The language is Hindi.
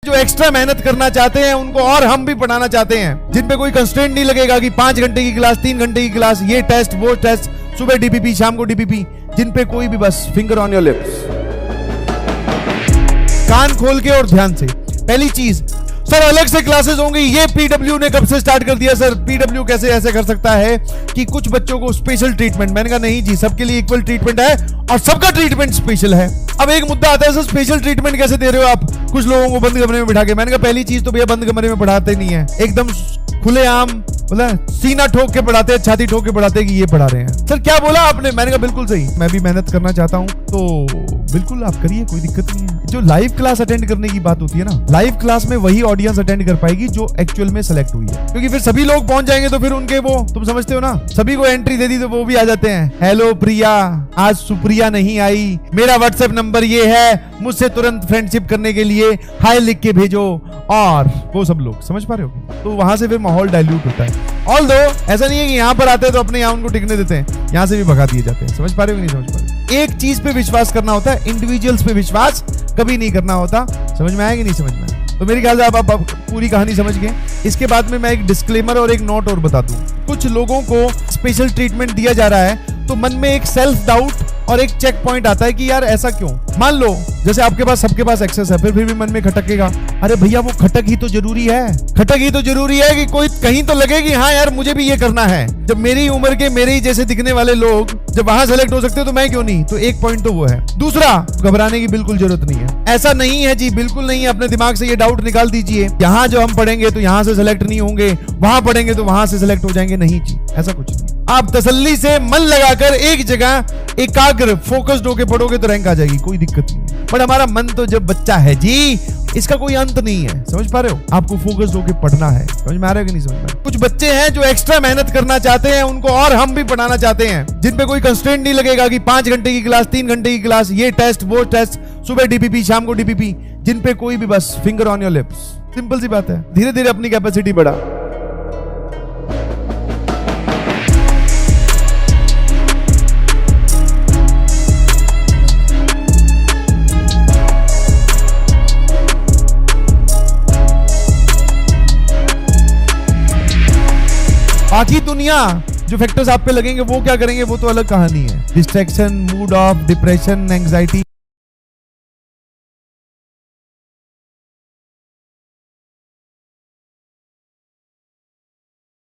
जो एक्स्ट्रा मेहनत करना चाहते हैं उनको और हम भी पढ़ाना चाहते हैं, जिन पे कोई कंस्ट्रेंट नहीं लगेगा कि 5 घंटे की क्लास, 3 घंटे की क्लास, ये टेस्ट वो टेस्ट, सुबह डीपीपी शाम को डीपीपी, जिन पे कोई भी बस फिंगर ऑन योर लिप्स। कान खोल के और ध्यान से। पहली चीज, सर अलग से क्लासेस होंगी, ये पीडब्ल्यू ने कब से स्टार्ट कर दिया सर? पीडब्ल्यू कैसे ऐसे कर सकता है कि कुछ बच्चों को स्पेशल ट्रीटमेंट? मैंने कहा नहीं जी, सबके लिए इक्वल ट्रीटमेंट है और सबका ट्रीटमेंट स्पेशल है। अब एक मुद्दा आता है, सर स्पेशल ट्रीटमेंट कैसे दे रहे हो आप कुछ लोगों को बंद कमरे में बिठा के? मैंने कहा पहली चीज तो भैया बंद कमरे में पढ़ाते नहीं है, एकदम खुलेआम बोला, सीना ठोक के पढ़ाते हैं, छाती ठोक के पढ़ाते हैं कि ये पढ़ा रहे हैं। सर क्या बोला आपने? मैंने कहा बिल्कुल सही, मैं भी मेहनत करना चाहता हूं तो बिल्कुल आप करिए, कोई दिक्कत नहीं है। जो लाइव क्लास अटेंड करने की बात होती है ना, लाइव क्लास में वही ऑडियंस अटेंड कर पाएगी जो एक्चुअल में सेलेक्ट हुई है, क्योंकि फिर सभी लोग पहुंच जाएंगे तो फिर उनके वो, तुम समझते हो ना, सभी को एंट्री दे दी तो वो भी आ जाते हैं। हेलो प्रिया, आज सुप्रिया नहीं आई, मेरा व्हाट्सएप नंबर ये है, मुझसे तुरंत फ्रेंडशिप करने के लिए हाय लिख के भेजो, और वो सब लोग समझ पा रहे हो? तो वहां से फिर माहौल डाइल्यूट होता है। ऑल्दो ऐसा नहीं है कि यहाँ पर आते हैं तो अपने यहाँ उनको टिकने देते हैं, यहाँ से भी भगा दिए जाते हैं। समझ पा रहे हो कि नहीं समझ पा रहे? एक चीज पे विश्वास करना होता है, इंडिविजुअल्स पे विश्वास कभी नहीं करना होता। समझ में आया कि नहीं समझ में आया? तो मेरे ख्याल से आप पूरी कहानी समझ गए। इसके बाद में मैं एक डिस्क्लेमर और एक नोट और बता दूं। कुछ लोगों को स्पेशल ट्रीटमेंट दिया जा रहा है तो मन में एक सेल्फ डाउट और एक चेक पॉइंट आता है कि यार ऐसा क्यों? मान लो जैसे आपके पास, सबके पास एक्सेस है, फिर भी मन में खटकेगा, अरे भैया वो खटक ही तो जरूरी है, खटक ही तो जरूरी है कि कोई कहीं तो लगे कि हाँ यार मुझे भी ये करना है। जब मेरी उम्र के मेरे ही जैसे दिखने वाले लोग जब वहां सेलेक्ट हो सकते हो तो मैं क्यों नहीं? तो एक पॉइंट तो वो है। दूसरा, घबराने की बिल्कुल जरूरत नहीं है, ऐसा नहीं है जी, बिल्कुल नहीं है। अपने दिमाग से ये डाउट निकाल दीजिए, यहाँ जो हम पढ़ेंगे तो यहाँ से सेलेक्ट नहीं होंगे, वहां पढ़ेंगे तो वहां से सेलेक्ट हो जाएंगे। नहीं जी, ऐसा कुछ नहीं। आप तसल्ली से मन लगाकर एक जगह एकाग्र फोकस्ड होकर पढ़ोगे तो रैंक आ जाएगी, कोई दिक्कत नहीं है। पर हमारा मन तो जब बच्चा है जी, इसका कोई अंत नहीं है। समझ पा रहे हो? आपको फोकस्ड होकर पढ़ना है। समझ में आ रहा है कि नहीं समझ में? कुछ बच्चे हैं जो एक्स्ट्रा मेहनत करना चाहते हैं, उनको और हम भी पढ़ाना चाहते हैं, जिन पे कोई कंस्ट्रेंट नहीं लगेगा कि 5 घंटे की क्लास, 3 घंटे की क्लास, ये टेस्ट वो टेस्ट, सुबह डीपीपी शाम को डीपीपी, जिन पे कोई भी बस finger on your lips. Simple सी बात है। धीरे धीरे अपनी कैपेसिटी बढ़ा। बाकी दुनिया जो फैक्टर्स आप पे लगेंगे वो क्या करेंगे, वो तो अलग कहानी है। Distraction, mood off, depression, anxiety.